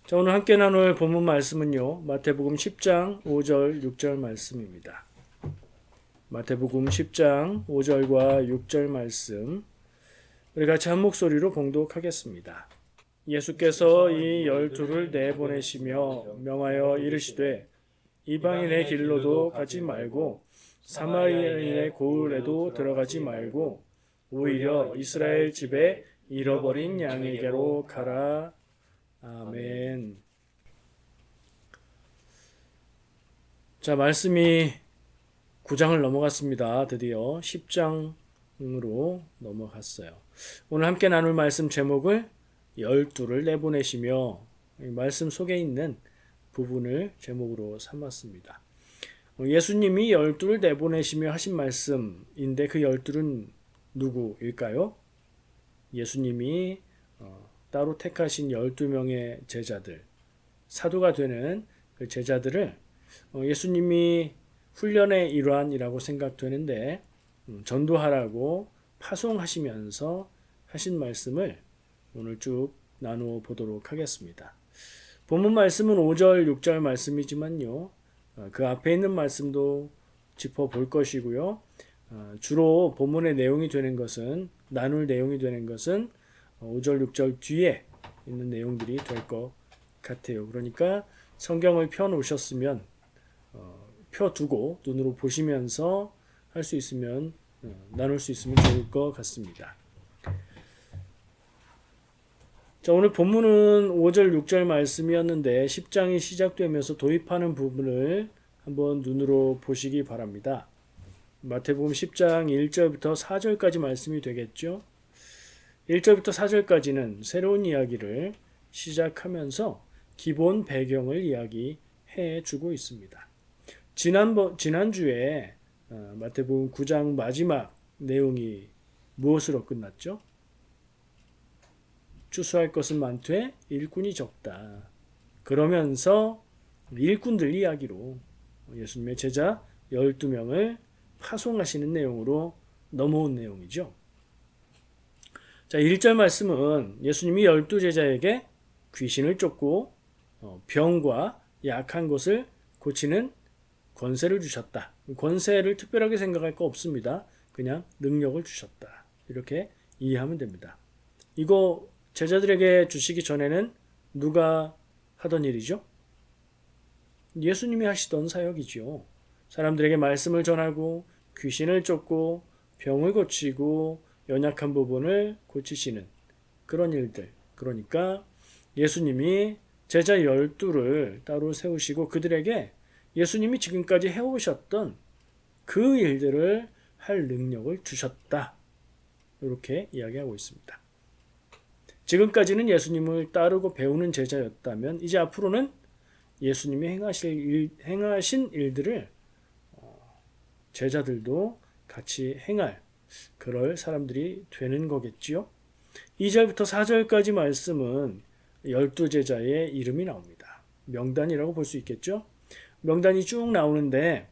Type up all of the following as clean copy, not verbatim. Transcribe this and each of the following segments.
자, 오늘 함께 나눌 본문 말씀은요, 마태복음 10장 5절 6절 말씀입니다. 마태복음 10장 5절과 6절 말씀, 우리 같이 한 목소리로 봉독하겠습니다. 예수께서 이 12를 내보내시며 명하여 이르시되 이방인의 길로도 가지 말고 사마리아인의 고을에도 들어가지 말고 오히려 이스라엘 집에 잃어버린 양에게로 가라. 아멘. 자, 말씀이 9장을 넘어갔습니다. 드디어 10장으로 넘어갔어요. 오늘 함께 나눌 말씀 제목을 12를 내보내시며 말씀 속에 있는 부분을 제목으로 삼았습니다. 예수님이 12를 내보내시며 하신 말씀인데 그 12는 누구일까요? 예수님이 따로 택하신 12명의 제자들, 사도가 되는 그 제자들을 예수님이 훈련의 일환이라고 생각되는데 전도하라고 파송하시면서 하신 말씀을 오늘 쭉 나누어 보도록 하겠습니다. 본문 말씀은 5절, 6절 말씀이지만요. 그 앞에 있는 말씀도 짚어볼 것이고요. 주로 본문의 내용이 되는 것은, 나눌 내용이 되는 것은 5절, 6절 뒤에 있는 내용들이 될 것 같아요. 그러니까 성경을 펴놓으셨으면 펴두고 눈으로 보시면서 할 수 있으면 나눌 수 있으면 좋을 것 같습니다. 자, 오늘 본문은 5절, 6절 말씀이었는데 10장이 시작되면서 도입하는 부분을 한번 눈으로 보시기 바랍니다. 마태복음 10장 1절부터 4절까지 말씀이 되겠죠. 1절부터 4절까지는 새로운 이야기를 시작하면서 기본 배경을 이야기해 주고 있습니다. 지난주에 마태복음 9장 마지막 내용이 무엇으로 끝났죠? 추수할 것은 많되 일꾼이 적다. 그러면서 일꾼들 이야기로 예수님의 제자 12명을 파송하시는 내용으로 넘어온 내용이죠. 자, 1절 말씀은 예수님이 12제자에게 귀신을 쫓고 병과 약한 것을 고치는 권세를 주셨다. 권세를 특별하게 생각할 거 없습니다. 그냥 능력을 주셨다. 이렇게 이해하면 됩니다. 이거 제자들에게 주시기 전에는 누가 하던 일이죠? 예수님이 하시던 사역이죠. 사람들에게 말씀을 전하고 귀신을 쫓고 병을 고치고 연약한 부분을 고치시는 그런 일들. 그러니까 예수님이 제자 12를 따로 세우시고 그들에게 예수님이 지금까지 해오셨던 그 일들을 할 능력을 주셨다. 이렇게 이야기하고 있습니다. 지금까지는 예수님을 따르고 배우는 제자였다면 이제 앞으로는 예수님이 행하신 일들을 제자들도 같이 행할 그럴 사람들이 되는 거겠지요. 2절부터 4절까지 말씀은 12제자의 이름이 나옵니다. 명단이라고 볼 수 있겠죠. 명단이 쭉 나오는데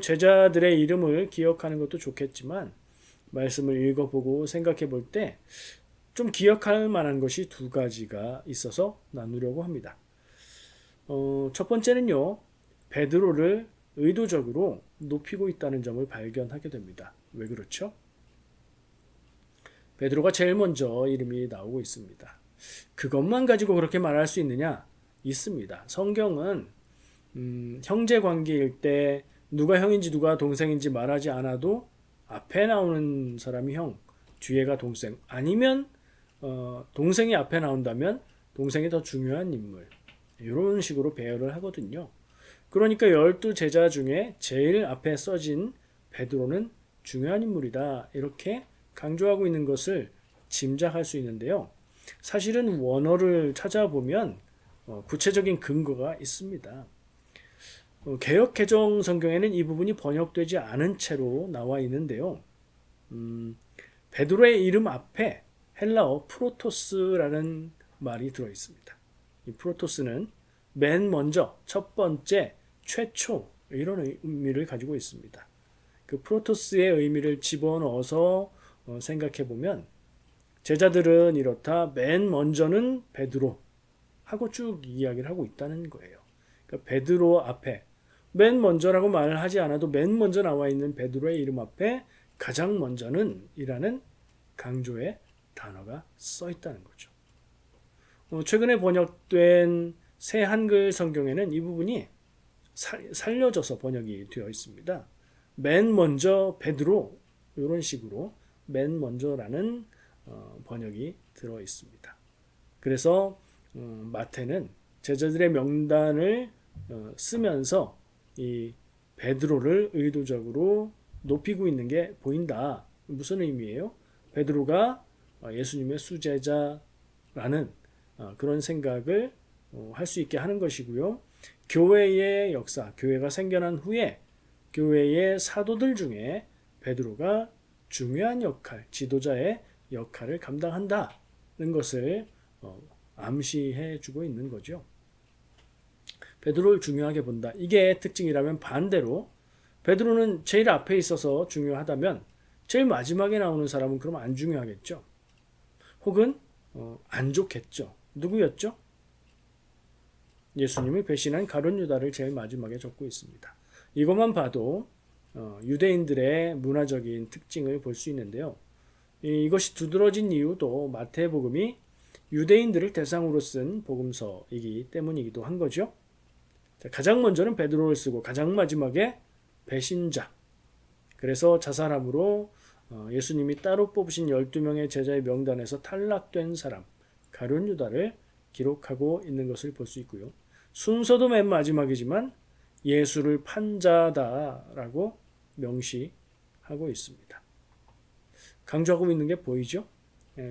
제자들의 이름을 기억하는 것도 좋겠지만 말씀을 읽어보고 생각해 볼 때 좀 기억할 만한 것이 두 가지가 있어서 나누려고 합니다. 첫 번째는요, 베드로를 의도적으로 높이고 있다는 점을 발견하게 됩니다. 왜 그렇죠? 베드로가 제일 먼저 이름이 나오고 있습니다. 그것만 가지고 그렇게 말할 수 있느냐? 있습니다. 성경은 형제 관계일 때 누가 형인지 누가 동생인지 말하지 않아도 앞에 나오는 사람이 형, 뒤에가 동생, 아니면 동생이 앞에 나온다면 동생이 더 중요한 인물, 이런 식으로 배열을 하거든요. 그러니까 12제자 중에 제일 앞에 써진 베드로는 중요한 인물이다, 이렇게 강조하고 있는 것을 짐작할 수 있는데요. 사실은 원어를 찾아보면 구체적인 근거가 있습니다. 개역 개정 성경에는 이 부분이 번역되지 않은 채로 나와 있는데요. 베드로의 이름 앞에 헬라어 프로토스라는 말이 들어 있습니다. 이 프로토스는 맨 먼저, 첫 번째, 최초, 이런 의미를 가지고 있습니다. 그 프로토스의 의미를 집어넣어서 생각해 보면 제자들은 이렇다. 맨 먼저는 베드로, 하고 쭉 이야기를 하고 있다는 거예요. 그러니까 베드로 앞에 맨 먼저라고 말을 하지 않아도 맨 먼저 나와 있는 베드로의 이름 앞에 가장 먼저는 이라는 강조의 단어가 써 있다는 거죠. 최근에 번역된 새 한글 성경에는 이 부분이 살려져서 번역이 되어 있습니다. 맨 먼저 베드로 이런 식으로 맨 먼저라는 번역이 들어 있습니다. 그래서 마태는 제자들의 명단을 쓰면서 이 베드로를 의도적으로 높이고 있는 게 보인다. 무슨 의미예요? 베드로가 예수님의 수제자라는 그런 생각을 할 수 있게 하는 것이고요. 교회의 역사, 교회가 생겨난 후에 교회의 사도들 중에 베드로가 중요한 역할, 지도자의 역할을 감당한다는 것을 암시해 주고 있는 거죠. 베드로를 중요하게 본다. 이게 특징이라면 반대로 베드로는 제일 앞에 있어서 중요하다면 제일 마지막에 나오는 사람은 그럼 안 중요하겠죠. 혹은 안 좋겠죠. 누구였죠? 예수님을 배신한 가룟 유다를 제일 마지막에 적고 있습니다. 이것만 봐도 유대인들의 문화적인 특징을 볼 수 있는데요. 이것이 두드러진 이유도 마태복음이 유대인들을 대상으로 쓴 복음서이기 때문이기도 한 거죠. 가장 먼저는 베드로를 쓰고 가장 마지막에 배신자. 그래서 자살함으로 예수님이 따로 뽑으신 12명의 제자의 명단에서 탈락된 사람 가룟 유다를 기록하고 있는 것을 볼 수 있고요. 순서도 맨 마지막이지만 예수를 판 자다라고 명시하고 있습니다. 강조하고 있는 게 보이죠?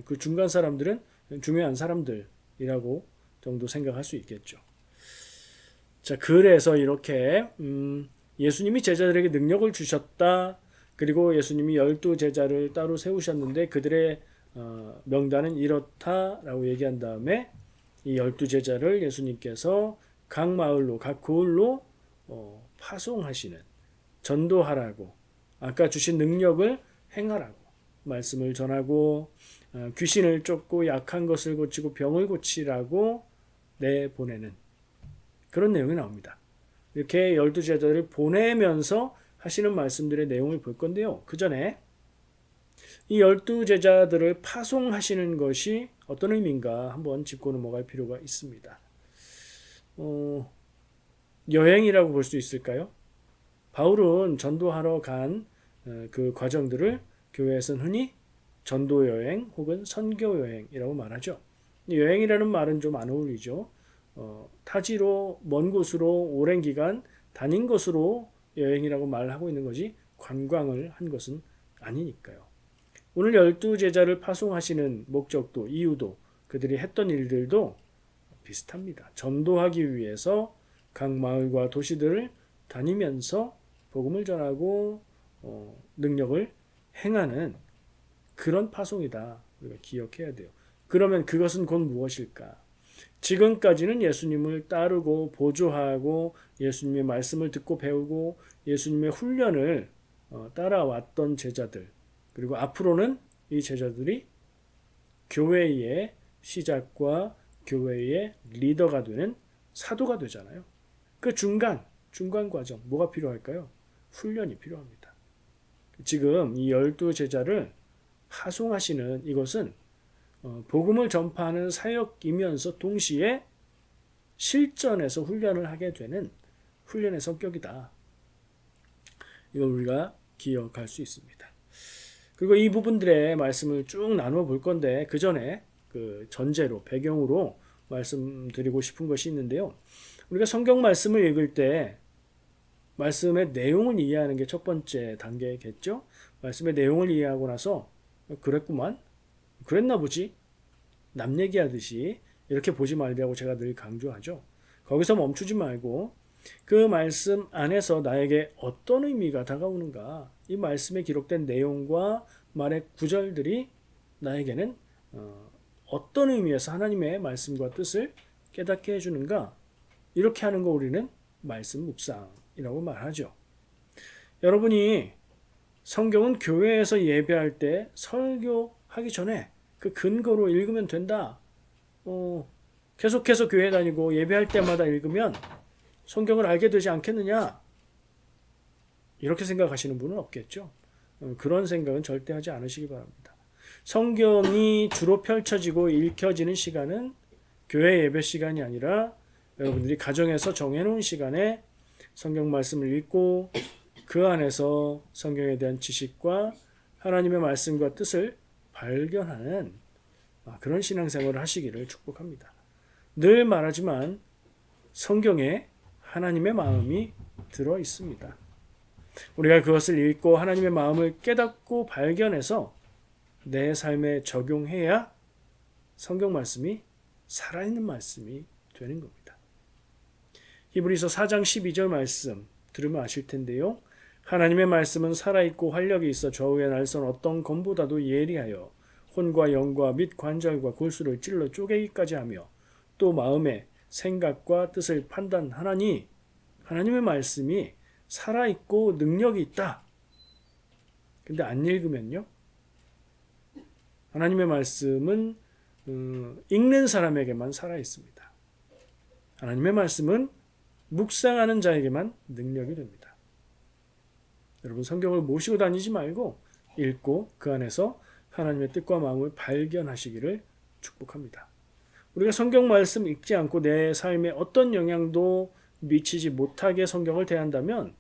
그 중간 사람들은 중요한 사람들이라고 정도 생각할 수 있겠죠. 자, 그래서 이렇게 예수님이 제자들에게 능력을 주셨다. 그리고 예수님이 12제자를 따로 세우셨는데 그들의 명단은 이렇다라고 얘기한 다음에 이 12제자를 예수님께서 각 마을로 각 고을로 파송하시는 전도하라고 아까 주신 능력을 행하라고 말씀을 전하고 귀신을 쫓고 약한 것을 고치고 병을 고치라고 내보내는 그런 내용이 나옵니다. 이렇게 12제자를 보내면서 하시는 말씀들의 내용을 볼 건데요. 그 전에 이 12제자들을 파송하시는 것이 어떤 의미인가 한번 짚고 넘어갈 필요가 있습니다. 여행이라고 볼 수 있을까요? 바울은 전도하러 간 그 과정들을 교회에서는 흔히 전도여행 혹은 선교여행이라고 말하죠. 여행이라는 말은 좀 안 어울리죠. 타지로 먼 곳으로 오랜 기간 다닌 것으로 여행이라고 말하고 있는 거지 관광을 한 것은 아니니까요. 오늘 12제자를 파송하시는 목적도 이유도 그들이 했던 일들도 비슷합니다. 전도하기 위해서 각 마을과 도시들을 다니면서 복음을 전하고 능력을 행하는 그런 파송이다. 우리가 기억해야 돼요. 그러면 그것은 곧 무엇일까? 지금까지는 예수님을 따르고 보조하고 예수님의 말씀을 듣고 배우고 예수님의 훈련을 따라왔던 제자들 그리고 앞으로는 이 제자들이 교회의 시작과 교회의 리더가 되는 사도가 되잖아요. 그 중간 과정 뭐가 필요할까요? 훈련이 필요합니다. 지금 이 12제자를 파송하시는 이것은 복음을 전파하는 사역이면서 동시에 실전에서 훈련을 하게 되는 훈련의 성격이다. 이걸 우리가 기억할 수 있습니다. 그리고 이 부분들의 말씀을 쭉 나누어 볼 건데 그 전에 그 전제로 배경으로 말씀드리고 싶은 것이 있는데요. 우리가 성경 말씀을 읽을 때 말씀의 내용을 이해하는 게 첫 번째 단계겠죠. 말씀의 내용을 이해하고 나서 그랬구만, 그랬나 보지, 남 얘기하듯이 이렇게 보지 말라고 제가 늘 강조하죠. 거기서 멈추지 말고 그 말씀 안에서 나에게 어떤 의미가 다가오는가, 이 말씀에 기록된 내용과 말의 구절들이 나에게는 어떤 의미에서 하나님의 말씀과 뜻을 깨닫게 해주는가, 이렇게 하는 거 우리는 말씀 묵상이라고 말하죠. 여러분이 성경은 교회에서 예배할 때 설교하기 전에 그 근거로 읽으면 된다. 계속해서 교회 다니고 예배할 때마다 읽으면 성경을 알게 되지 않겠느냐? 이렇게 생각하시는 분은 없겠죠. 그런 생각은 절대 하지 않으시기 바랍니다. 성경이 주로 펼쳐지고 읽혀지는 시간은 교회 예배 시간이 아니라 여러분들이 가정에서 정해놓은 시간에 성경 말씀을 읽고 그 안에서 성경에 대한 지식과 하나님의 말씀과 뜻을 발견하는 그런 신앙생활을 하시기를 축복합니다. 늘 말하지만 성경에 하나님의 마음이 들어 있습니다. 우리가 그것을 읽고 하나님의 마음을 깨닫고 발견해서 내 삶에 적용해야 성경 말씀이 살아있는 말씀이 되는 겁니다. 히브리서 4장 12절 말씀 들으면 아실 텐데요. 하나님의 말씀은 살아있고 활력이 있어 좌우의 날선 어떤 검보다도 예리하여 혼과 영과 및 관절과 골수를 찔러 쪼개기까지 하며 또 마음의 생각과 뜻을 판단하나니 하나님의 말씀이 살아있고 능력이 있다. 근데 안 읽으면요. 하나님의 말씀은 읽는 사람에게만 살아있습니다. 하나님의 말씀은 묵상하는 자에게만 능력이 됩니다. 여러분 성경을 모시고 다니지 말고 읽고 그 안에서 하나님의 뜻과 마음을 발견하시기를 축복합니다. 우리가 성경 말씀 읽지 않고 내 삶에 어떤 영향도 미치지 못하게 성경을 대한다면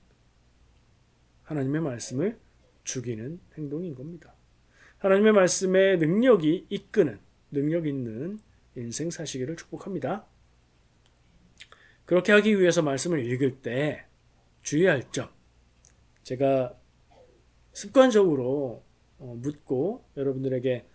하나님의 말씀을 죽이는 행동인 겁니다. 하나님의 말씀에 능력이 이끄는 능력 있는 인생 사시기를 축복합니다. 그렇게 하기 위해서 말씀을 읽을 때 주의할 점 제가 습관적으로 묻고 여러분들에게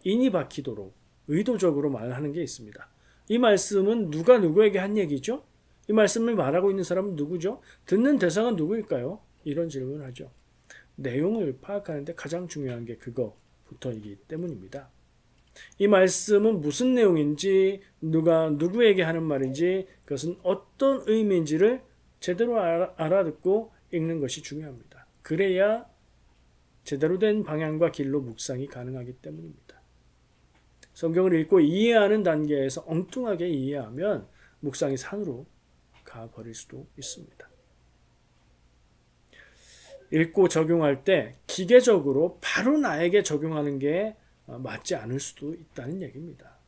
인이 박히도록 의도적으로 말하는 게 있습니다. 이 말씀은 누가 누구에게 한 얘기죠? 이 말씀을 말하고 있는 사람은 누구죠? 듣는 대상은 누구일까요? 이런 질문을 하죠. 내용을 파악하는데 가장 중요한 게 그거부터이기 때문입니다. 이 말씀은 무슨 내용인지 누가 누구에게 하는 말인지 그것은 어떤 의미인지를 제대로 알아듣고 읽는 것이 중요합니다. 그래야 제대로 된 방향과 길로 묵상이 가능하기 때문입니다. 성경을 읽고 이해하는 단계에서 엉뚱하게 이해하면 묵상이 산으로 가버릴 수도 있습니다. 읽고 적용할 때 기계적으로 바로 나에게 적용하는 게 맞지 않을 수도 있다는 얘기입니다.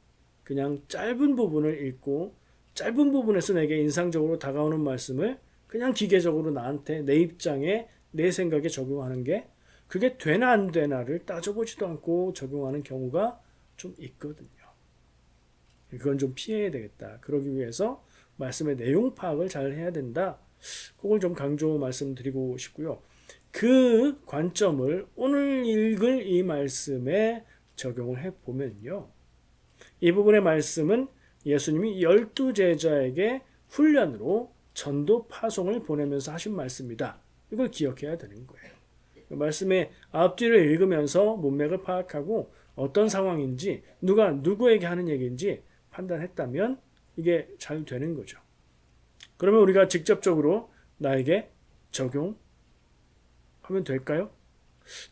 그냥 짧은 부분을 읽고 짧은 부분에서 내게 인상적으로 다가오는 말씀을 그냥 기계적으로 나한테 내 입장에 내 생각에 적용하는 게 그게 되나 안 되나를 따져보지도 않고 적용하는 경우가 좀 있거든요. 그건 좀 피해야 되겠다. 그러기 위해서 말씀의 내용 파악을 잘 해야 된다. 그걸 좀 강조 말씀드리고 싶고요. 그 관점을 오늘 읽을 이 말씀에 적용을 해보면요. 이 부분의 말씀은 예수님이 12제자에게 훈련으로 전도 파송을 보내면서 하신 말씀이다. 이걸 기억해야 되는 거예요. 말씀의 앞뒤를 읽으면서 문맥을 파악하고 어떤 상황인지 누가 누구에게 하는 얘기인지 판단했다면 이게 잘 되는 거죠. 그러면 우리가 직접적으로 나에게 적용하면 될까요?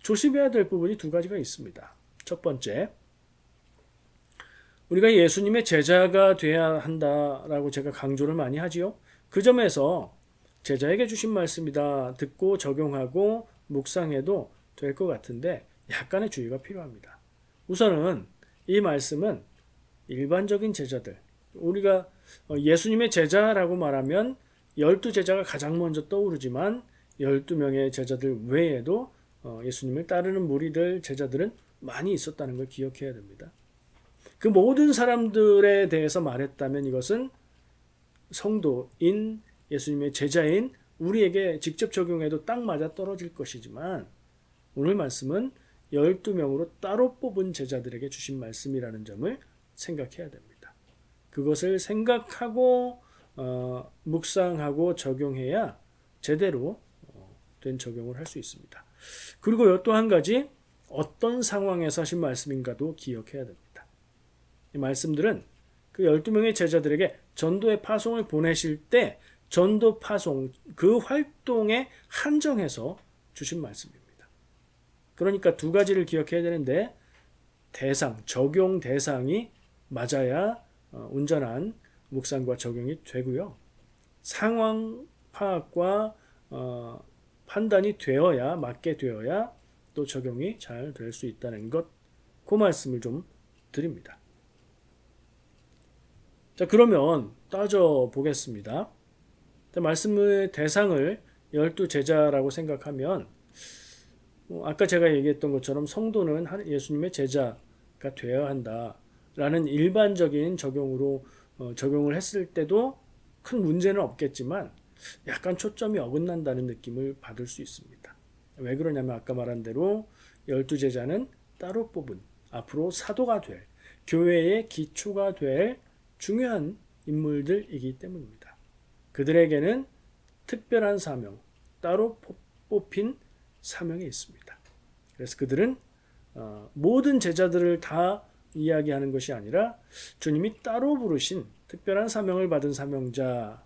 조심해야 될 부분이 두 가지가 있습니다. 첫 번째, 우리가 예수님의 제자가 돼야 한다라고 제가 강조를 많이 하지요. 그 점에서 제자에게 주신 말씀이다. 듣고 적용하고 묵상해도 될 것 같은데 약간의 주의가 필요합니다. 우선은 이 말씀은 일반적인 제자들, 우리가 예수님의 제자라고 말하면 12제자가 가장 먼저 떠오르지만 12명의 제자들 외에도 예수님을 따르는 무리들, 제자들은 많이 있었다는 걸 기억해야 됩니다. 그 모든 사람들에 대해서 말했다면 이것은 성도인 예수님의 제자인 우리에게 직접 적용해도 딱 맞아 떨어질 것이지만 오늘 말씀은 12명으로 따로 뽑은 제자들에게 주신 말씀이라는 점을 생각해야 됩니다. 그것을 생각하고 묵상하고 적용해야 제대로 된 적용을 할 수 있습니다. 그리고요, 또 한 가지 어떤 상황에서 하신 말씀인가도 기억해야 됩니다. 이 말씀들은 그 12명의 제자들에게 전도의 파송을 보내실 때 전도 파송 그 활동에 한정해서 주신 말씀입니다. 그러니까 두 가지를 기억해야 되는데 대상, 적용 대상이 맞아야 온전한 묵상과 적용이 되고요. 상황 파악과 판단이 되어야 맞게 되어야 또 적용이 잘 될 수 있다는 것, 그 말씀을 좀 드립니다. 자, 그러면 따져 보겠습니다. 말씀의 대상을 12제자라고 생각하면 아까 제가 얘기했던 것처럼 성도는 예수님의 제자가 되어야 한다라는 일반적인 적용으로 적용을 했을 때도 큰 문제는 없겠지만 약간 초점이 어긋난다는 느낌을 받을 수 있습니다. 왜 그러냐면 아까 말한 대로 12제자는 따로 뽑은 앞으로 사도가 될, 교회의 기초가 될 중요한 인물들이기 때문입니다. 그들에게는 특별한 사명, 따로 뽑힌 사명이 있습니다. 그래서 그들은 모든 제자들을 다 이야기하는 것이 아니라 주님이 따로 부르신 특별한 사명을 받은 사명자라는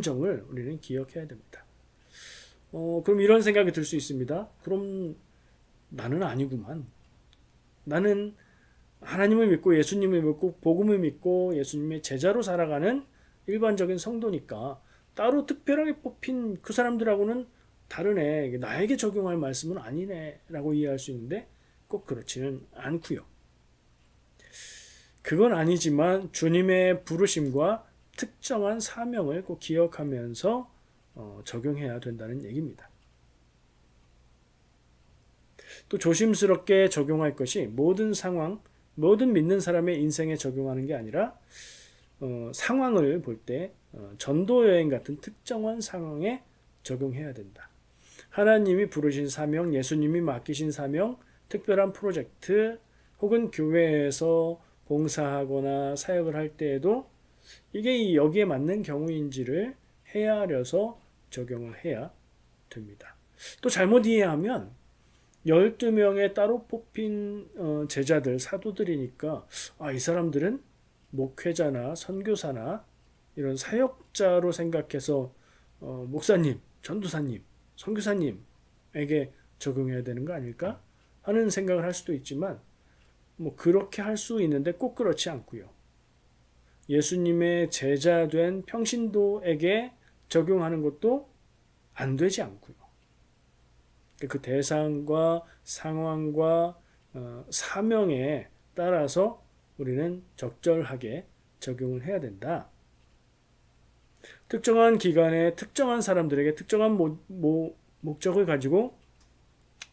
점을 우리는 기억해야 됩니다. 그럼 이런 생각이 들 수 있습니다. 그럼 나는 아니구만. 나는 하나님을 믿고 예수님을 믿고 복음을 믿고 예수님의 제자로 살아가는 일반적인 성도니까 따로 특별하게 뽑힌 그 사람들하고는 다르네. 나에게 적용할 말씀은 아니네. 라고 이해할 수 있는데 꼭 그렇지는 않고요. 그건 아니지만 주님의 부르심과 특정한 사명을 꼭 기억하면서 적용해야 된다는 얘기입니다. 또 조심스럽게 적용할 것이 모든 상황, 모든 믿는 사람의 인생에 적용하는 게 아니라 상황을 볼 때 전도 여행 같은 특정한 상황에 적용해야 된다. 하나님이 부르신 사명, 예수님이 맡기신 사명, 특별한 프로젝트 혹은 교회에서 봉사하거나 사역을 할 때에도 이게 여기에 맞는 경우인지를 헤아려서 적용을 해야 됩니다. 또 잘못 이해하면 12명의 따로 뽑힌 제자들, 사도들이니까 이 사람들은 목회자나 선교사나 이런 사역자로 생각해서 목사님, 전도사님, 선교사님에게 적용해야 되는 거 아닐까 하는 생각을 할 수도 있지만 그렇게 할 수 있는데 꼭 그렇지 않고요. 예수님의 제자된 평신도에게 적용하는 것도 안 되지 않고요. 그 대상과 상황과 사명에 따라서 우리는 적절하게 적용을 해야 된다. 특정한 기간에 특정한 사람들에게 특정한 목적을 가지고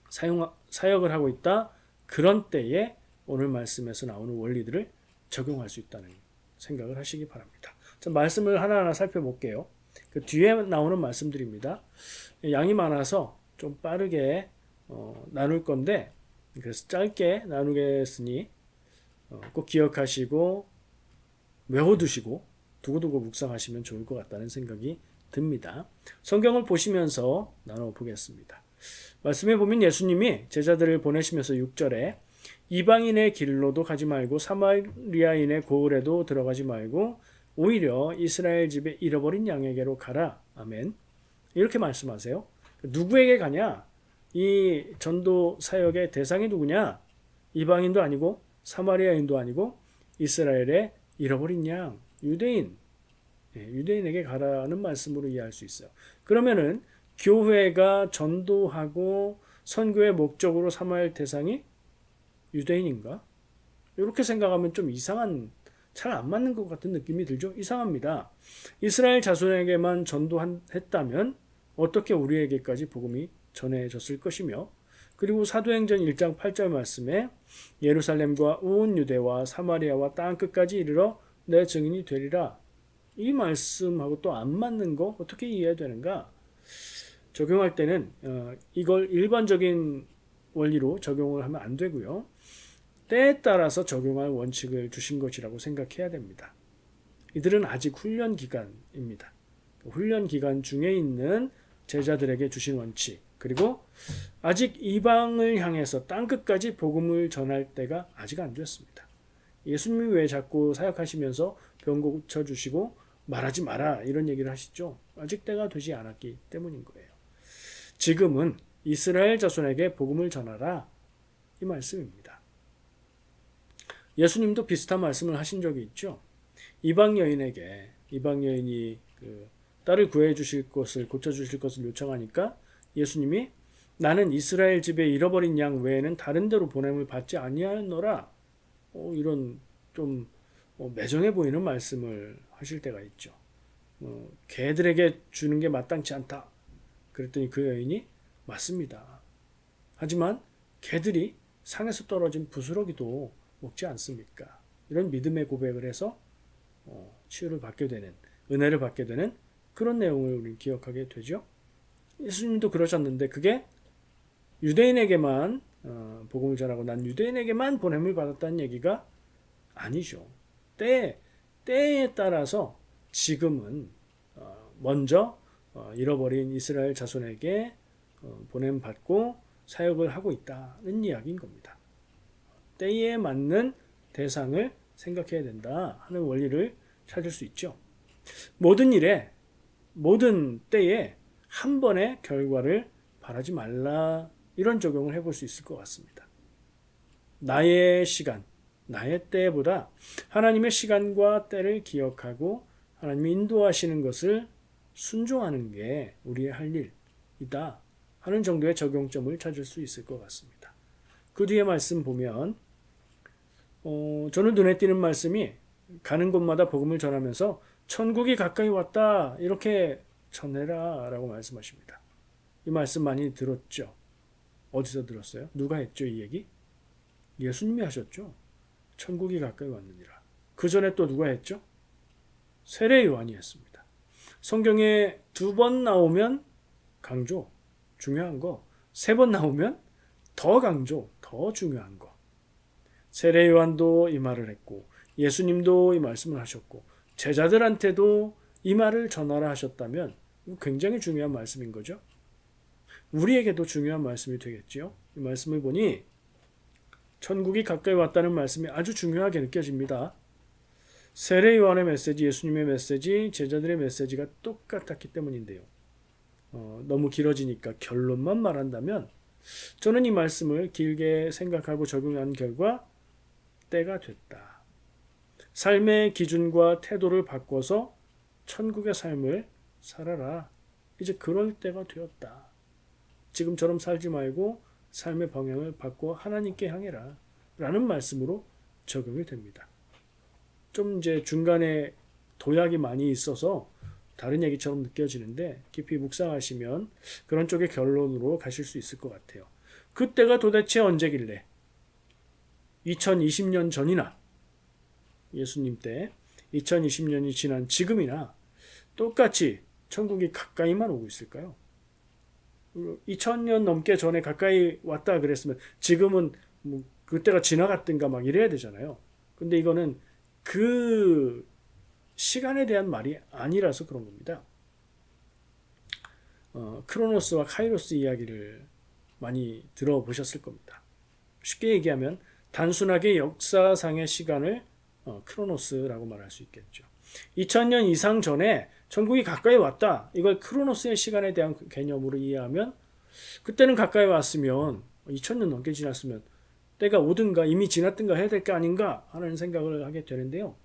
사역을 하고 있다. 그런 때에 오늘 말씀에서 나오는 원리들을 적용할 수 있다는 생각을 하시기 바랍니다. 자, 말씀을 하나하나 살펴볼게요. 그 뒤에 나오는 말씀들입니다. 양이 많아서 좀 빠르게 나눌 건데 그래서 짧게 나누겠으니 꼭 기억하시고 외워두시고 두고두고 묵상하시면 좋을 것 같다는 생각이 듭니다. 성경을 보시면서 나눠보겠습니다. 말씀해 보면 예수님이 제자들을 보내시면서 6절에 이방인의 길로도 가지 말고 사마리아인의 고을에도 들어가지 말고 오히려 이스라엘 집에 잃어버린 양에게로 가라. 아멘. 이렇게 말씀하세요. 누구에게 가냐? 이 전도 사역의 대상이 누구냐? 이방인도 아니고 사마리아인도 아니고 이스라엘의 잃어버린 양, 유대인에게 가라는 말씀으로 이해할 수 있어요. 그러면은 교회가 전도하고 선교의 목적으로 삼아야 할 대상이 유대인인가? 이렇게 생각하면 좀 이상한, 잘 안 맞는 것 같은 느낌이 들죠? 이상합니다. 이스라엘 자손에게만 전도했다면 어떻게 우리에게까지 복음이 전해졌을 것이며, 그리고 사도행전 1장 8절 말씀에 예루살렘과 온 유대와 사마리아와 땅끝까지 이르러 내 증인이 되리라. 이 말씀하고 또 안 맞는 거 어떻게 이해해야 되는가? 적용할 때는 이걸 일반적인 원리로 적용을 하면 안 되고요. 때에 따라서 적용할 원칙을 주신 것이라고 생각해야 됩니다. 이들은 아직 훈련 기간입니다. 훈련 기간 중에 있는 제자들에게 주신 원칙, 그리고 아직 이방을 향해서 땅끝까지 복음을 전할 때가 아직 안 됐습니다. 예수님이 왜 자꾸 사역하시면서 병 고쳐주시고 말하지 마라 이런 얘기를 하시죠? 아직 때가 되지 않았기 때문인 거예요. 지금은 이스라엘 자손에게 복음을 전하라 이 말씀입니다. 예수님도 비슷한 말씀을 하신 적이 있죠. 이방 여인이 그 딸을 구해 주실 것을 고쳐 주실 것을 요청하니까 예수님이 나는 이스라엘 집에 잃어버린 양 외에는 다른 데로 보냄을 받지 아니하였노라. 이런 좀 매정해 보이는 말씀을 하실 때가 있죠. 개들에게 주는 게 마땅치 않다. 그랬더니 그 여인이 맞습니다. 하지만 개들이 상에서 떨어진 부스러기도 먹지 않습니까? 이런 믿음의 고백을 해서 치유를 받게 되는, 은혜를 받게 되는 그런 내용을 우리는 기억하게 되죠. 예수님도 그러셨는데 그게 유대인에게만 복음을 전하고 난 유대인에게만 보냄을 받았다는 얘기가 아니죠. 때에 따라서 지금은 먼저 잃어버린 이스라엘 자손에게 보냄 받고 사역을 하고 있다는 이야기인 겁니다. 때에 맞는 대상을 생각해야 된다 하는 원리를 찾을 수 있죠. 모든 일에 모든 때에 한 번의 결과를 바라지 말라 이런 적용을 해볼 수 있을 것 같습니다. 나의 시간, 나의 때보다 하나님의 시간과 때를 기억하고 하나님이 인도하시는 것을 순종하는 게 우리의 할 일이다 하는 정도의 적용점을 찾을 수 있을 것 같습니다. 그 뒤에 말씀 보면 저는 눈에 띄는 말씀이 가는 곳마다 복음을 전하면서 천국이 가까이 왔다 이렇게 전해라 라고 말씀하십니다. 이 말씀 많이 들었죠? 어디서 들었어요? 누가 했죠 이 얘기? 예수님이 하셨죠. 천국이 가까이 왔느니라. 그 전에 또 누가 했죠? 세례 요한이 했습니다. 성경에 2번 나오면 강조, 중요한 거. 3번 나오면 더 강조, 더 중요한 거. 세례 요한도 이 말을 했고 예수님도 이 말씀을 하셨고 제자들한테도 이 말을 전하라 하셨다면 굉장히 중요한 말씀인 거죠. 우리에게도 중요한 말씀이 되겠지요. 이 말씀을 보니 천국이 가까이 왔다는 말씀이 아주 중요하게 느껴집니다. 세례 요한의 메시지, 예수님의 메시지, 제자들의 메시지가 똑같았기 때문인데요. 너무 길어지니까 결론만 말한다면 저는 이 말씀을 길게 생각하고 적용한 결과 때가 됐다. 삶의 기준과 태도를 바꿔서 천국의 삶을 살아라. 이제 그럴 때가 되었다. 지금처럼 살지 말고 삶의 방향을 바꿔 하나님께 향해라. 라는 말씀으로 적용이 됩니다. 좀 이제 중간에 도약이 많이 있어서 다른 얘기처럼 느껴지는데 깊이 묵상하시면 그런 쪽의 결론으로 가실 수 있을 것 같아요. 그때가 도대체 언제길래 2020년 전이나 예수님 때 2020년이 지난 지금이나 똑같이 천국이 가까이만 오고 있을까요? 2000년 넘게 전에 가까이 왔다 그랬으면 지금은 뭐 그때가 지나갔든가 막 이래야 되잖아요. 근데 이거는 그 시간에 대한 말이 아니라서 그런 겁니다. 크로노스와 카이로스 이야기를 많이 들어보셨을 겁니다. 쉽게 얘기하면 단순하게 역사상의 시간을 크로노스라고 말할 수 있겠죠. 2000년 이상 전에 천국이 가까이 왔다. 이걸 크로노스의 시간에 대한 개념으로 이해하면 그때는 가까이 왔으면 2000년 넘게 지났으면 때가 오든가 이미 지났든가 해야 될 게 아닌가 하는 생각을 하게 되는데요.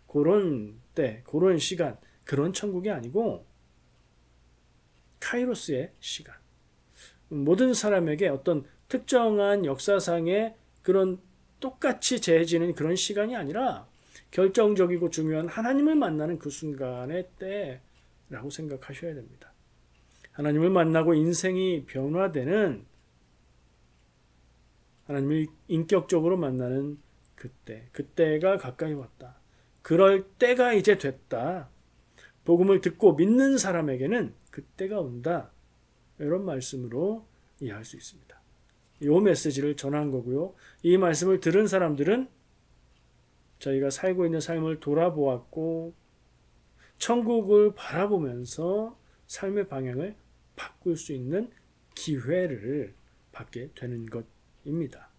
그런 때, 그런 시간, 그런 천국이 아니고 카이로스의 시간. 모든 사람에게 어떤 특정한 역사상의 그런 똑같이 재해지는 그런 시간이 아니라 결정적이고 중요한 하나님을 만나는 그 순간의 때라고 생각하셔야 됩니다. 하나님을 만나고 인생이 변화되는 하나님을 인격적으로 만나는 그때가 가까이 왔다. 그럴 때가 이제 됐다. 복음을 듣고 믿는 사람에게는 그때가 온다. 이런 말씀으로 이해할 수 있습니다. 이 메시지를 전한 거고요. 이 말씀을 들은 사람들은 저희가 살고 있는 삶을 돌아보았고 천국을 바라보면서 삶의 방향을 바꿀 수 있는 기회를 받게 되는 것입니다.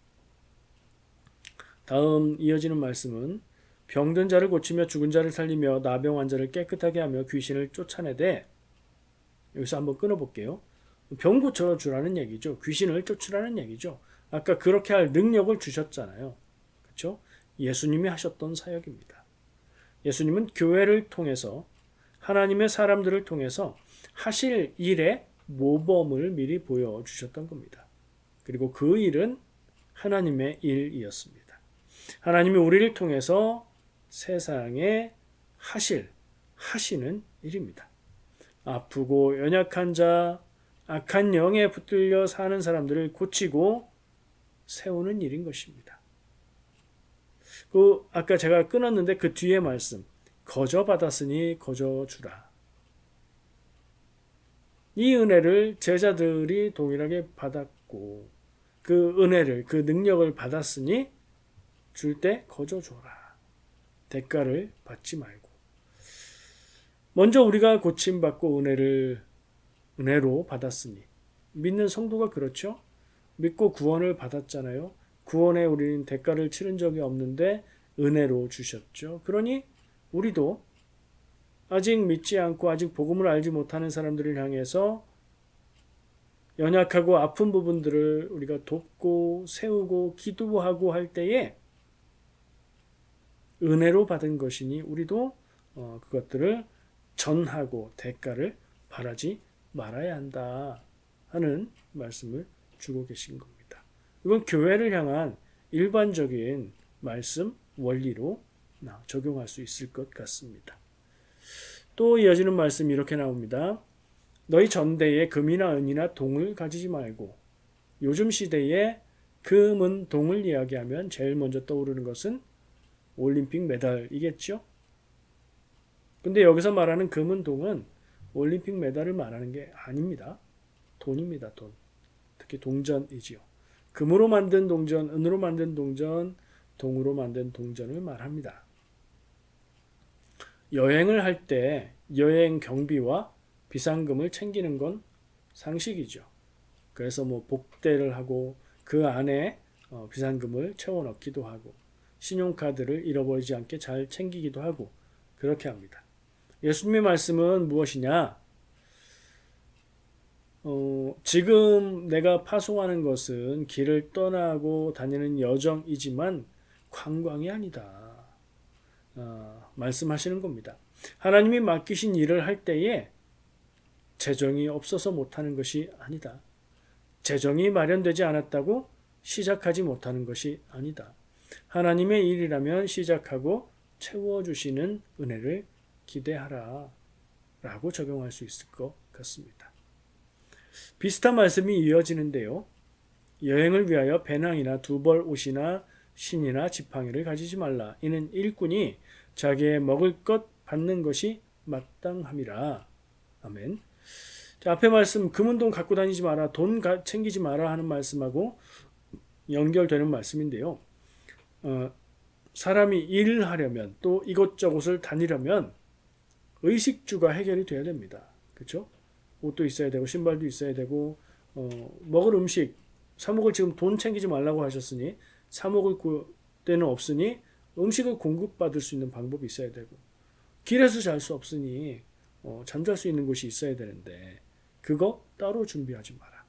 다음 이어지는 말씀은 병든 자를 고치며 죽은 자를 살리며 나병 환자를 깨끗하게 하며 귀신을 쫓아내되, 여기서 한번 끊어볼게요. 병 고쳐주라는 얘기죠. 귀신을 쫓으라는 얘기죠. 아까 그렇게 할 능력을 주셨잖아요. 그렇죠? 예수님이 하셨던 사역입니다. 예수님은 교회를 통해서 하나님의 사람들을 통해서 하실 일의 모범을 미리 보여주셨던 겁니다. 그리고 그 일은 하나님의 일이었습니다. 하나님이 우리를 통해서 세상에 하시는 일입니다. 아프고 연약한 자, 악한 영에 붙들려 사는 사람들을 고치고 세우는 일인 것입니다. 아까 제가 끊었는데 그 뒤에 말씀, 거저 받았으니 거저 주라. 이 은혜를 제자들이 동일하게 받았고 그 은혜를, 그 능력을 받았으니 줄 때 거저 줘라. 대가를 받지 말고. 먼저 우리가 고침받고 은혜로 받았으니, 믿는 성도가 그렇죠? 믿고 구원을 받았잖아요. 구원에 우리는 대가를 치른 적이 없는데 은혜로 주셨죠. 그러니 우리도 아직 믿지 않고 아직 복음을 알지 못하는 사람들을 향해서 연약하고 아픈 부분들을 우리가 돕고 세우고 기도하고 할 때에 은혜로 받은 것이니 우리도 그것들을 전하고 대가를 바라지 말아야 한다 하는 말씀을 주고 계신 겁니다. 이건 교회를 향한 일반적인 말씀 원리로 적용할 수 있을 것 같습니다. 또 이어지는 말씀이 이렇게 나옵니다. 너희 전대에 금이나 은이나 동을 가지지 말고. 요즘 시대에 금은 동을 이야기하면 제일 먼저 떠오르는 것은 올림픽 메달이겠죠. 근데 여기서 말하는 금은 동은 올림픽 메달을 말하는 게 아닙니다. 돈입니다. 돈. 특히 동전이지요. 금으로 만든 동전, 은으로 만든 동전, 동으로 만든 동전을 말합니다. 여행을 할 때 여행 경비와 비상금을 챙기는 건 상식이죠. 그래서 복대를 하고 그 안에 비상금을 채워 넣기도 하고 신용카드를 잃어버리지 않게 잘 챙기기도 하고 그렇게 합니다. 예수님의 말씀은 무엇이냐? 지금 내가 파송하는 것은 길을 떠나고 다니는 여정이지만 관광이 아니다. 말씀하시는 겁니다. 하나님이 맡기신 일을 할 때에 재정이 없어서 못하는 것이 아니다. 재정이 마련되지 않았다고 시작하지 못하는 것이 아니다. 하나님의 일이라면 시작하고 채워주시는 은혜를 기대하라 라고 적용할 수 있을 것 같습니다. 비슷한 말씀이 이어지는데요. 여행을 위하여 배낭이나 두벌 옷이나 신이나 지팡이를 가지지 말라. 이는 일꾼이 자기의 먹을 것 받는 것이 마땅함이라. 아멘. 자, 앞에 말씀 금은 돈 갖고 다니지 마라. 돈 챙기지 마라 하는 말씀하고 연결되는 말씀인데요. 사람이 일을 하려면 또 이곳저곳을 다니려면 의식주가 해결이 돼야 됩니다. 그렇죠? 옷도 있어야 되고 신발도 있어야 되고 먹을 음식 사 먹을 지금 돈 챙기지 말라고 하셨으니 사 먹을 때는 없으니 음식을 공급받을 수 있는 방법이 있어야 되고 길에서 잘 수 없으니 잠잘 수 있는 곳이 있어야 되는데 그거 따로 준비하지 마라.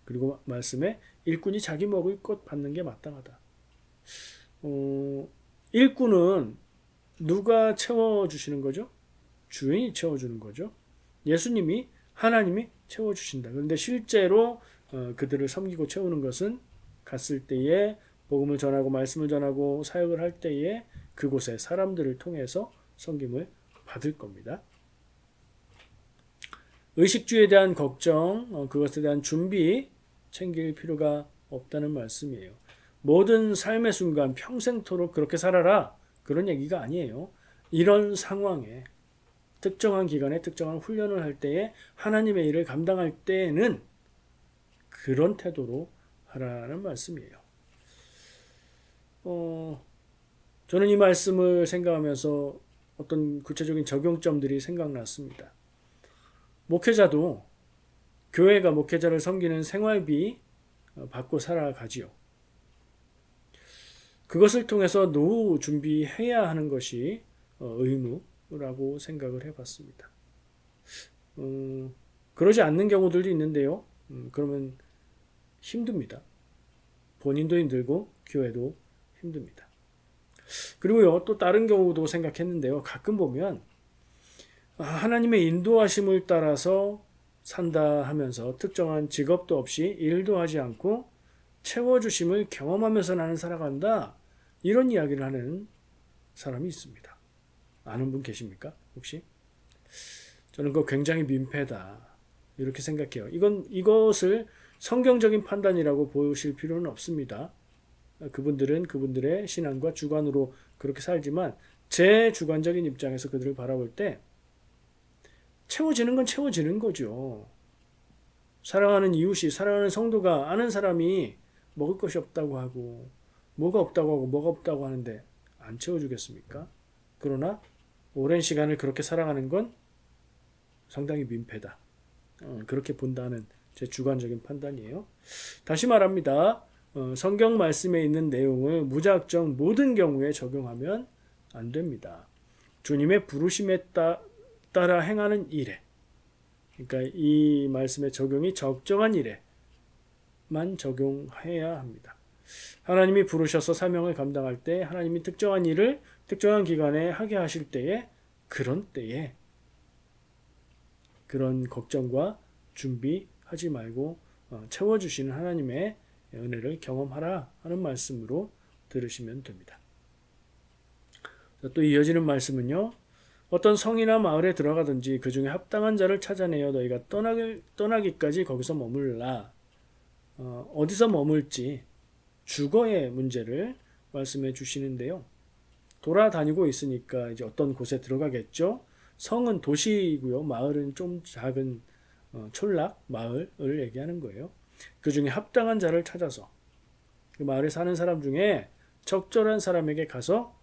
그리고 말씀에 일꾼이 자기 먹을 것 받는 게 마땅하다. 일꾼은 누가 채워주시는 거죠? 주인이 채워주는 거죠. 하나님이 채워주신다. 그런데 실제로 그들을 섬기고 채우는 것은 갔을 때에 복음을 전하고 말씀을 전하고 사역을 할 때에 그곳에 사람들을 통해서 섬김을 받을 겁니다. 의식주에 대한 걱정, 그것에 대한 준비 챙길 필요가 없다는 말씀이에요. 모든 삶의 순간 평생토록 그렇게 살아라 그런 얘기가 아니에요. 이런 상황에 특정한 기간에 특정한 훈련을 할 때에 하나님의 일을 감당할 때에는 그런 태도로 하라는 말씀이에요. 저는 이 말씀을 생각하면서 어떤 구체적인 적용점들이 생각났습니다. 목회자도 교회가 목회자를 섬기는 생활비 받고 살아가지요. 그것을 통해서 노후 준비해야 하는 것이 의무라고 생각을 해봤습니다. 그러지 않는 경우들도 있는데요. 그러면 힘듭니다. 본인도 힘들고 교회도 힘듭니다. 그리고요, 또 다른 경우도 생각했는데요. 가끔 보면 하나님의 인도하심을 따라서 산다 하면서 특정한 직업도 없이 일도 하지 않고 채워주심을 경험하면서 나는 살아간다. 이런 이야기를 하는 사람이 있습니다. 아는 분 계십니까? 혹시? 저는 그거 굉장히 민폐다. 이렇게 생각해요. 이것을 성경적인 판단이라고 보실 필요는 없습니다. 그분들은 그분들의 신앙과 주관으로 그렇게 살지만 제 주관적인 입장에서 그들을 바라볼 때 채워지는 건 채워지는 거죠. 사랑하는 이웃이, 사랑하는 성도가 아는 사람이 먹을 것이 없다고 하고 뭐가 없다고 하고 뭐가 없다고 하는데 안 채워주겠습니까? 그러나 오랜 시간을 그렇게 살아가는 건 상당히 민폐다. 그렇게 본다는 제 주관적인 판단이에요. 다시 말합니다. 성경 말씀에 있는 내용을 무작정 모든 경우에 적용하면 안 됩니다. 주님의 부르심에 따라 행하는 일에, 그러니까 이 말씀의 적용이 적정한 일에만 적용해야 합니다. 하나님이 부르셔서 사명을 감당할 때, 하나님이 특정한 일을 특정한 기간에 하게 하실 때에, 그런 때에 그런 걱정과 준비하지 말고 채워주시는 하나님의 은혜를 경험하라 하는 말씀으로 들으시면 됩니다. 또 이어지는 말씀은요. 어떤 성이나 마을에 들어가든지 그 중에 합당한 자를 찾아내어 너희가 떠나기까지 거기서 머물라. 어디서 머물지 주거의 문제를 말씀해 주시는데요. 돌아다니고 있으니까 이제 어떤 곳에 들어가겠죠. 성은 도시이고요. 마을은 좀 작은 촌락 마을을 얘기하는 거예요. 그 중에 합당한 자를 찾아서 그 마을에 사는 사람 중에 적절한 사람에게 가서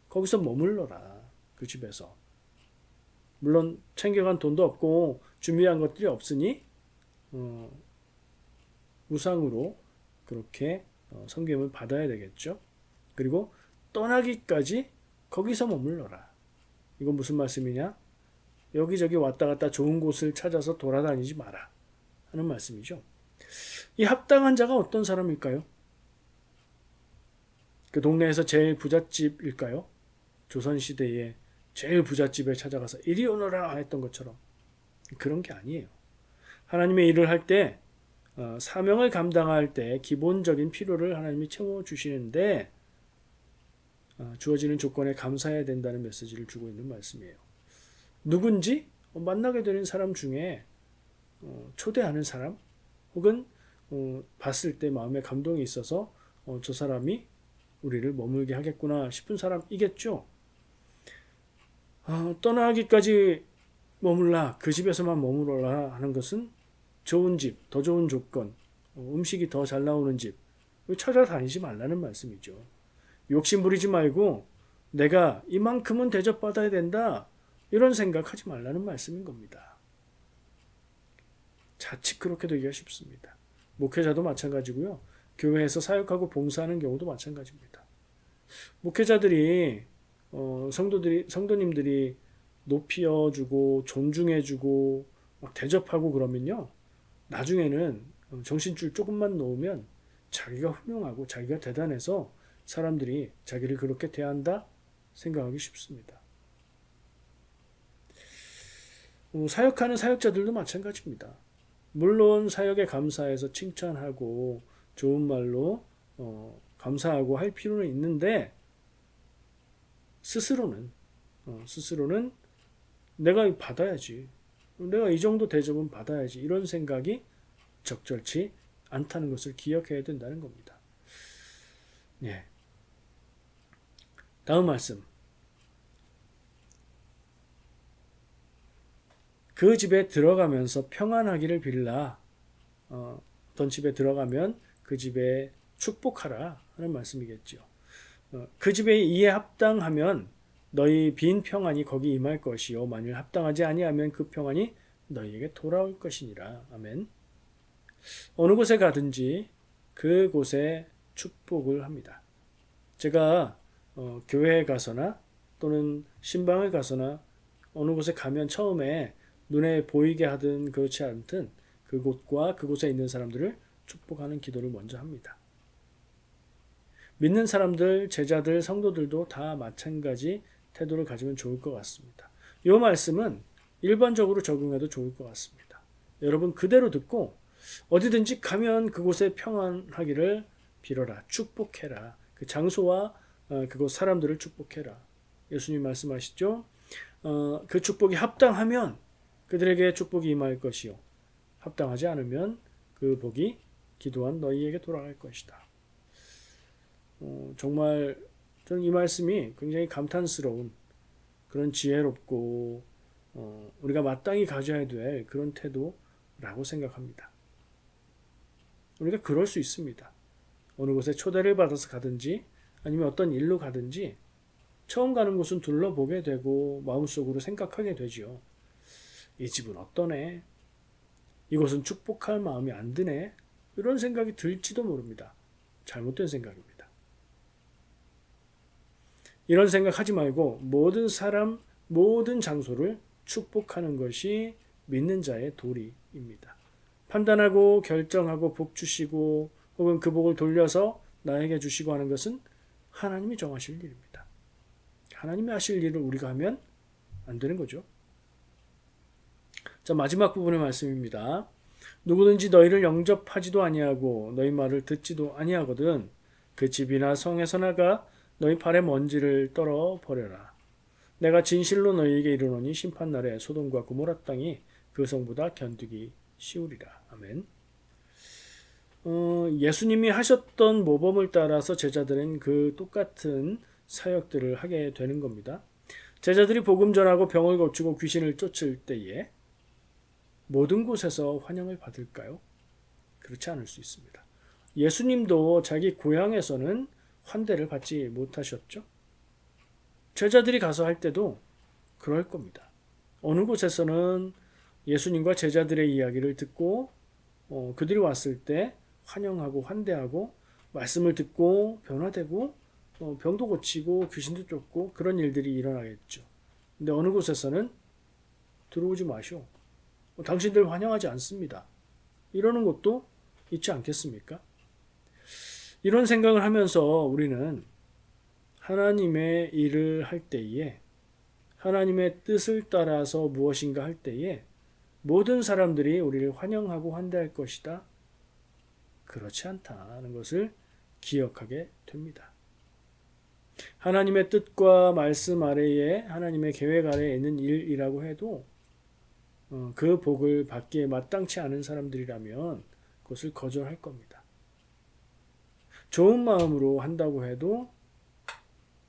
거기서 머물러라. 그 집에서. 물론 챙겨간 돈도 없고 준비한 것들이 없으니 우상으로 그렇게 섬김을 받아야 되겠죠. 그리고 떠나기까지 거기서 머물러라. 이건 무슨 말씀이냐? 여기저기 왔다 갔다 좋은 곳을 찾아서 돌아다니지 마라 하는 말씀이죠. 이 합당한 자가 어떤 사람일까요? 그 동네에서 제일 부잣집일까요? 조선시대에 제일 부잣집에 찾아가서 이리 오너라 했던 것처럼 그런 게 아니에요. 하나님의 일을 할 때 사명을 감당할 때 기본적인 필요를 하나님이 채워주시는데 주어지는 조건에 감사해야 된다는 메시지를 주고 있는 말씀이에요. 누군지 만나게 되는 사람 중에 초대하는 사람 혹은 봤을 때 마음에 감동이 있어서 저 사람이 우리를 머물게 하겠구나 싶은 사람이겠죠. 떠나기까지 머물라, 그 집에서만 머물러라 하는 것은 좋은 집, 더 좋은 조건, 음식이 더 잘 나오는 집 찾아다니지 말라는 말씀이죠. 욕심 부리지 말고 내가 이만큼은 대접받아야 된다 이런 생각하지 말라는 말씀인 겁니다. 자칫 그렇게 되기가 쉽습니다. 목회자도 마찬가지고요. 교회에서 사역하고 봉사하는 경우도 마찬가지입니다. 목회자들이 성도님들이 높여주고 존중해주고 막 대접하고 그러면요. 나중에는 정신줄 조금만 놓으면 자기가 훌륭하고 자기가 대단해서 사람들이 자기를 그렇게 대한다 생각하기 쉽습니다. 사역하는 사역자들도 마찬가지입니다. 물론 사역에 감사해서 칭찬하고 좋은 말로 감사하고 할 필요는 있는데 스스로는 내가 받아야지. 내가 이 정도 대접은 받아야지. 이런 생각이 적절치 않다는 것을 기억해야 된다는 겁니다. 예. 다음 말씀. 그 집에 들어가면서 평안하기를 빌라. 어떤 집에 들어가면 그 집에 축복하라 하는 말씀이겠죠. 그 집에 이에 합당하면 너희 빈 평안이 거기 임할 것이요 만일 합당하지 아니하면 그 평안이 너희에게 돌아올 것이니라. 아멘. 어느 곳에 가든지 그곳에 축복을 합니다. 제가 교회에 가서나 또는 신방을 가서나 어느 곳에 가면 처음에 눈에 보이게 하든 그렇지 않든 그곳과 그곳에 있는 사람들을 축복하는 기도를 먼저 합니다. 믿는 사람들, 제자들, 성도들도 다 마찬가지 태도를 가지면 좋을 것 같습니다. 이 말씀은 일반적으로 적용해도 좋을 것 같습니다. 여러분 그대로 듣고 어디든지 가면 그곳에 평안하기를 빌어라. 축복해라. 그 장소와 그곳 사람들을 축복해라. 예수님 말씀하시죠. 그 축복이 합당하면 그들에게 축복이 임할 것이요. 합당하지 않으면 그 복이 기도한 너희에게 돌아갈 것이다. 정말 저는 이 말씀이 굉장히 감탄스러운 그런 지혜롭고 우리가 마땅히 가져야 될 그런 태도라고 생각합니다. 우리가 그럴 수 있습니다. 어느 곳에 초대를 받아서 가든지 아니면 어떤 일로 가든지 처음 가는 곳은 둘러보게 되고 마음속으로 생각하게 되지요. 이 집은 어떠네? 이곳은 축복할 마음이 안 드네? 이런 생각이 들지도 모릅니다. 잘못된 생각입니다. 이런 생각하지 말고 모든 사람, 모든 장소를 축복하는 것이 믿는 자의 도리입니다. 판단하고 결정하고 복 주시고 혹은 그 복을 돌려서 나에게 주시고 하는 것은 하나님이 정하실 일입니다. 하나님이 하실 일을 우리가 하면 안 되는 거죠. 자, 마지막 부분의 말씀입니다. 누구든지 너희를 영접하지도 아니하고 너희 말을 듣지도 아니하거든 그 집이나 성에서 나가 너희 발의 먼지를 떨어 버려라. 내가 진실로 너희에게 이르노니 심판날에 소돔과 고모라 땅이 그 성보다 견디기 쉬우리라. 아멘. 예수님이 하셨던 모범을 따라서 제자들은 그 똑같은 사역들을 하게 되는 겁니다. 제자들이 복음 전하고 병을 고치고 귀신을 쫓을 때에 모든 곳에서 환영을 받을까요? 그렇지 않을 수 있습니다. 예수님도 자기 고향에서는 환대를 받지 못하셨죠. 제자들이 가서 할 때도 그럴 겁니다. 어느 곳에서는 예수님과 제자들의 이야기를 듣고 그들이 왔을 때 환영하고 환대하고 말씀을 듣고 변화되고 병도 고치고 귀신도 쫓고 그런 일들이 일어나겠죠. 근데 어느 곳에서는 들어오지 마시오. 당신들 환영하지 않습니다. 이러는 것도 있지 않겠습니까? 이런 생각을 하면서 우리는 하나님의 일을 할 때에 하나님의 뜻을 따라서 무엇인가 할 때에 모든 사람들이 우리를 환영하고 환대할 것이다. 그렇지 않다는 것을 기억하게 됩니다. 하나님의 뜻과 말씀 아래에 하나님의 계획 아래에 있는 일이라고 해도 그 복을 받기에 마땅치 않은 사람들이라면 그것을 거절할 겁니다. 좋은 마음으로 한다고 해도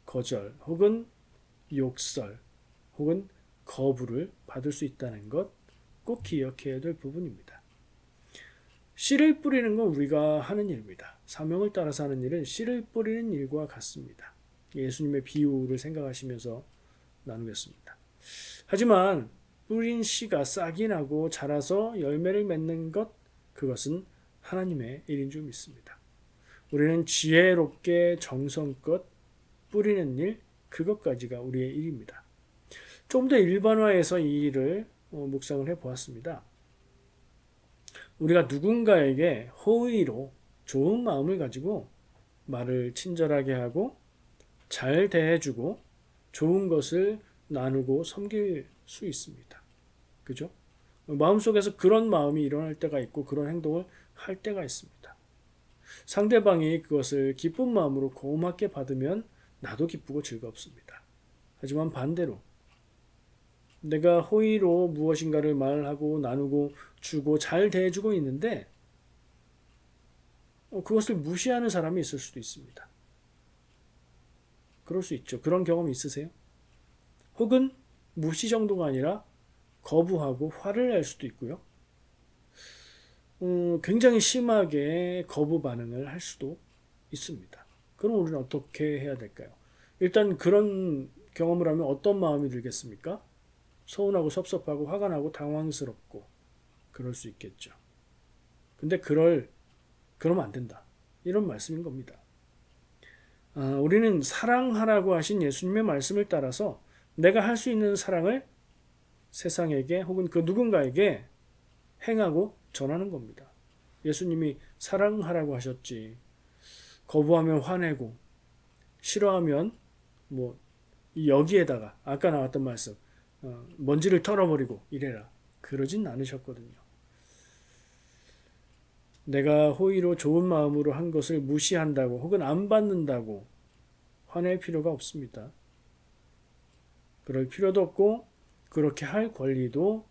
거절 혹은 욕설 혹은 거부를 받을 수 있다는 것 꼭 기억해야 될 부분입니다. 씨를 뿌리는 건 우리가 하는 일입니다. 사명을 따라서 하는 일은 씨를 뿌리는 일과 같습니다. 예수님의 비유를 생각하시면서 나누겠습니다. 하지만 뿌린 씨가 싹이 나고 자라서 열매를 맺는 것, 그것은 하나님의 일인 줄 믿습니다. 우리는 지혜롭게 정성껏 뿌리는 일, 그것까지가 우리의 일입니다. 좀 더 일반화해서 이 일을 묵상을 해보았습니다. 우리가 누군가에게 호의로 좋은 마음을 가지고 말을 친절하게 하고 잘 대해주고 좋은 것을 나누고 섬길 수 있습니다. 그죠? 마음속에서 그런 마음이 일어날 때가 있고 그런 행동을 할 때가 있습니다. 상대방이 그것을 기쁜 마음으로 고맙게 받으면 나도 기쁘고 즐겁습니다. 하지만 반대로 내가 호의로 무엇인가를 말하고 나누고 주고 잘 대해주고 있는데 그것을 무시하는 사람이 있을 수도 있습니다. 그럴 수 있죠. 그런 경험 있으세요? 혹은 무시 정도가 아니라 거부하고 화를 낼 수도 있고요. 굉장히 심하게 거부 반응을 할 수도 있습니다. 그럼 우리는 어떻게 해야 될까요? 일단 그런 경험을 하면 어떤 마음이 들겠습니까? 서운하고 섭섭하고 화가 나고 당황스럽고 그럴 수 있겠죠. 근데 그러면 안 된다. 이런 말씀인 겁니다. 우리는 사랑하라고 하신 예수님의 말씀을 따라서 내가 할 수 있는 사랑을 세상에게 혹은 그 누군가에게 행하고 전하는 겁니다. 예수님이 사랑하라고 하셨지. 거부하면 화내고 싫어하면 뭐 여기에다가 아까 나왔던 말씀 먼지를 털어버리고 이래라. 그러진 않으셨거든요. 내가 호의로 좋은 마음으로 한 것을 무시한다고 혹은 안 받는다고 화낼 필요가 없습니다. 그럴 필요도 없고 그렇게 할 권리도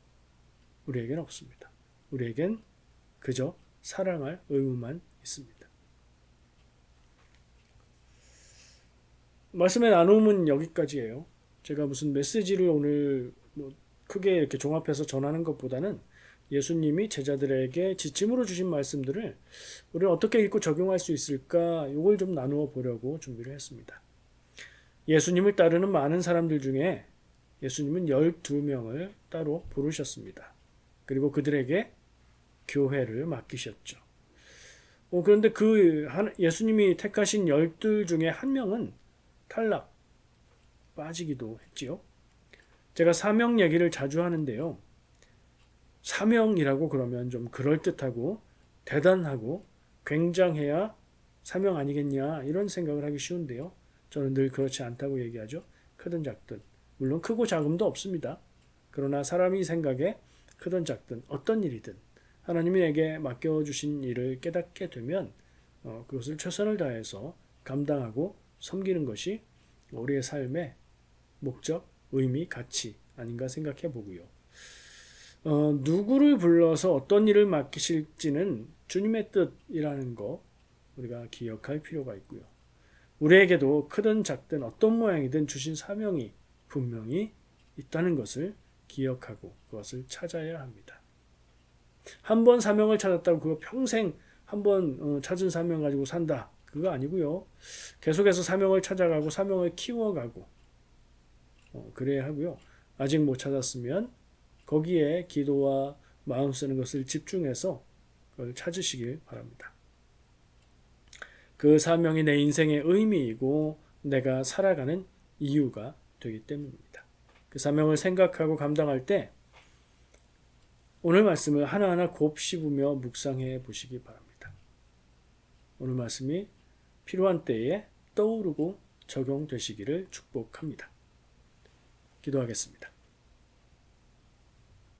우리에겐 없습니다. 우리에겐 그저 사랑할 의무만 있습니다. 말씀의 나눔은 여기까지예요. 제가 무슨 메시지를 오늘 크게 이렇게 종합해서 전하는 것보다는 예수님이 제자들에게 지침으로 주신 말씀들을 우리는 어떻게 읽고 적용할 수 있을까 이걸 좀 나누어 보려고 준비를 했습니다. 예수님을 따르는 많은 사람들 중에 예수님은 12명을 따로 부르셨습니다. 그리고 그들에게 교회를 맡기셨죠. 그런데 예수님이 택하신 12 중에 한 명은 탈락, 빠지기도 했지요. 제가 사명 얘기를 자주 하는데요. 사명이라고 그러면 좀 그럴듯하고 대단하고 굉장해야 사명 아니겠냐 이런 생각을 하기 쉬운데요. 저는 늘 그렇지 않다고 얘기하죠. 크든 작든. 물론 크고 작음도 없습니다. 그러나 사람이 생각에 크든 작든 어떤 일이든 하나님이 내게 맡겨주신 일을 깨닫게 되면 그것을 최선을 다해서 감당하고 섬기는 것이 우리의 삶의 목적, 의미, 가치 아닌가 생각해 보고요. 누구를 불러서 어떤 일을 맡기실지는 주님의 뜻이라는 거 우리가 기억할 필요가 있고요. 우리에게도 크든 작든 어떤 모양이든 주신 사명이 분명히 있다는 것을 기억하고 그것을 찾아야 합니다. 한 번 사명을 찾았다고 그거 평생 한 번 찾은 사명 가지고 산다. 그거 아니고요. 계속해서 사명을 찾아가고 사명을 키워가고 그래야 하고요. 아직 못 찾았으면 거기에 기도와 마음 쓰는 것을 집중해서 그걸 찾으시길 바랍니다. 그 사명이 내 인생의 의미이고 내가 살아가는 이유가 되기 때문입니다. 그 사명을 생각하고 감당할 때 오늘 말씀을 하나하나 곱씹으며 묵상해 보시기 바랍니다. 오늘 말씀이 필요한 때에 떠오르고 적용되시기를 축복합니다. 기도하겠습니다.